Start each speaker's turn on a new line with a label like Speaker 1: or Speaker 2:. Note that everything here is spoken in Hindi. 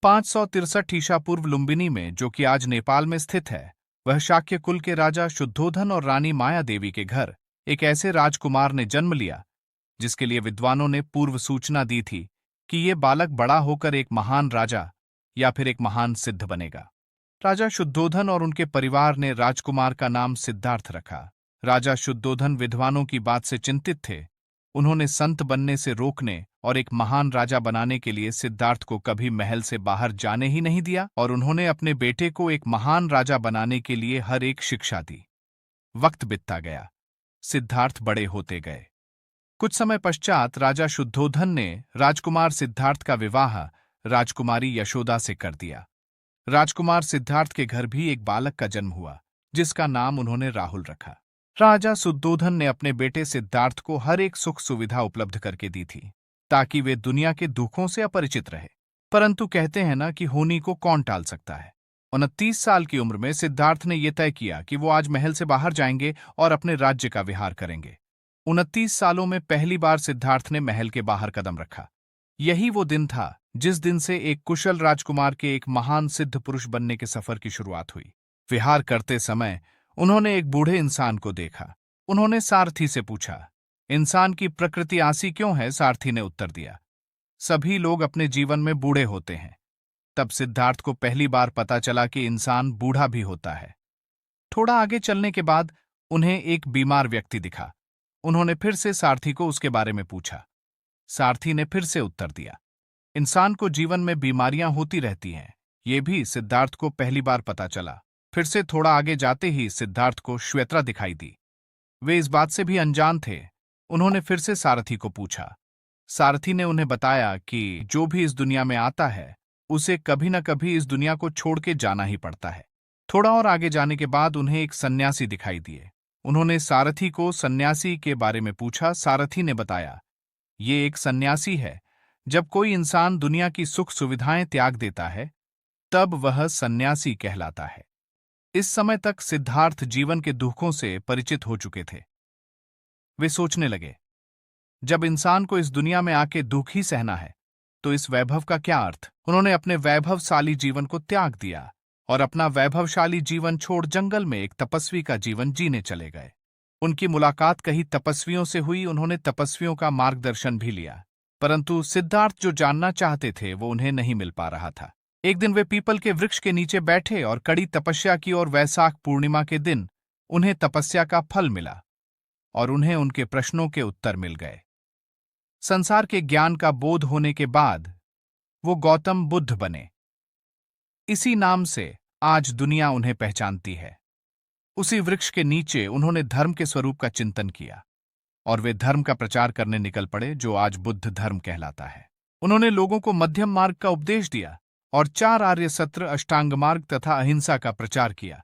Speaker 1: 563 ईसा पूर्व लुम्बिनी में, जो कि आज नेपाल में स्थित है, वह शाक्य कुल के राजा शुद्धोधन और रानी माया देवी के घर एक ऐसे राजकुमार ने जन्म लिया जिसके लिए विद्वानों ने पूर्व सूचना दी थी कि ये बालक बड़ा होकर एक महान राजा या फिर एक महान सिद्ध बनेगा। राजा शुद्धोधन और उनके परिवार ने राजकुमार का नाम सिद्धार्थ रखा। राजा शुद्धोधन विद्वानों की बात से चिंतित थे। उन्होंने संत बनने से रोकने और एक महान राजा बनाने के लिए सिद्धार्थ को कभी महल से बाहर जाने ही नहीं दिया और उन्होंने अपने बेटे को एक महान राजा बनाने के लिए हर एक शिक्षा दी। वक्त बीतता गया, सिद्धार्थ बड़े होते गए। कुछ समय पश्चात राजा शुद्धोधन ने राजकुमार सिद्धार्थ का विवाह राजकुमारी यशोदा से कर दिया। राजकुमार सिद्धार्थ के घर भी एक बालक का जन्म हुआ जिसका नाम उन्होंने राहुल रखा। राजा शुद्धोधन ने अपने बेटे सिद्धार्थ को हर एक सुख सुविधा उपलब्ध करके दी थी ताकि वे दुनिया के दुखों से अपरिचित रहे। परंतु कहते हैं ना कि होनी को कौन टाल सकता है। 29 साल की उम्र में सिद्धार्थ ने यह तय किया कि वो आज महल से बाहर जाएंगे और अपने राज्य का विहार करेंगे। 29 सालों में पहली बार सिद्धार्थ ने महल के बाहर कदम रखा। यही वो दिन था जिस दिन से एक कुशल राजकुमार के एक महान सिद्ध पुरुष बनने के सफर की शुरुआत हुई। विहार करते समय उन्होंने एक बूढ़े इंसान को देखा। उन्होंने सारथी से पूछा, इंसान की प्रकृति आसी क्यों है? सारथी ने उत्तर दिया, सभी लोग अपने जीवन में बूढ़े होते हैं। तब सिद्धार्थ को पहली बार पता चला कि इंसान बूढ़ा भी होता है। थोड़ा आगे चलने के बाद उन्हें एक बीमार व्यक्ति दिखा। उन्होंने फिर से सारथी को उसके बारे में पूछा। सारथी ने फिर से उत्तर दिया, इंसान को जीवन में बीमारियां होती रहती हैं। ये भी सिद्धार्थ को पहली बार पता चला। फिर से थोड़ा आगे जाते ही सिद्धार्थ को श्वेता दिखाई दी। वे इस बात से भी अनजान थे। उन्होंने फिर से सारथी को पूछा। सारथी ने उन्हें बताया कि जो भी इस दुनिया में आता है उसे कभी न कभी इस दुनिया को छोड़ के जाना ही पड़ता है। थोड़ा और आगे जाने के बाद उन्हें एक सन्यासी दिखाई दिए। उन्होंने सारथी को सन्यासी के बारे में पूछा। सारथी ने बताया, ये एक सन्यासी है। जब कोई इंसान दुनिया की सुख सुविधाएं त्याग देता है तब वह सन्यासी कहलाता है। इस समय तक सिद्धार्थ जीवन के दुखों से परिचित हो चुके थे। वे सोचने लगे, जब इंसान को इस दुनिया में आके दुख ही सहना है तो इस वैभव का क्या अर्थ। उन्होंने अपने वैभवशाली जीवन को त्याग दिया और अपना वैभवशाली जीवन छोड़ जंगल में एक तपस्वी का जीवन जीने चले गए। उनकी मुलाकात कई तपस्वियों से हुई। उन्होंने तपस्वियों का मार्गदर्शन भी लिया, परंतु सिद्धार्थ जो जानना चाहते थे वो उन्हें नहीं मिल पा रहा था। एक दिन वे पीपल के वृक्ष के नीचे बैठे और कड़ी तपस्या की और वैशाख पूर्णिमा के दिन उन्हें तपस्या का फल मिला और उन्हें उनके प्रश्नों के उत्तर मिल गए। संसार के ज्ञान का बोध होने के बाद वो गौतम बुद्ध बने। इसी नाम से आज दुनिया उन्हें पहचानती है। उसी वृक्ष के नीचे उन्होंने धर्म के स्वरूप का चिंतन किया और वे धर्म का प्रचार करने निकल पड़े जो आज बुद्ध धर्म कहलाता है। उन्होंने लोगों को मध्यम मार्ग का उपदेश दिया और 4 आर्य सत्र, अष्टांग मार्ग तथा अहिंसा का प्रचार किया।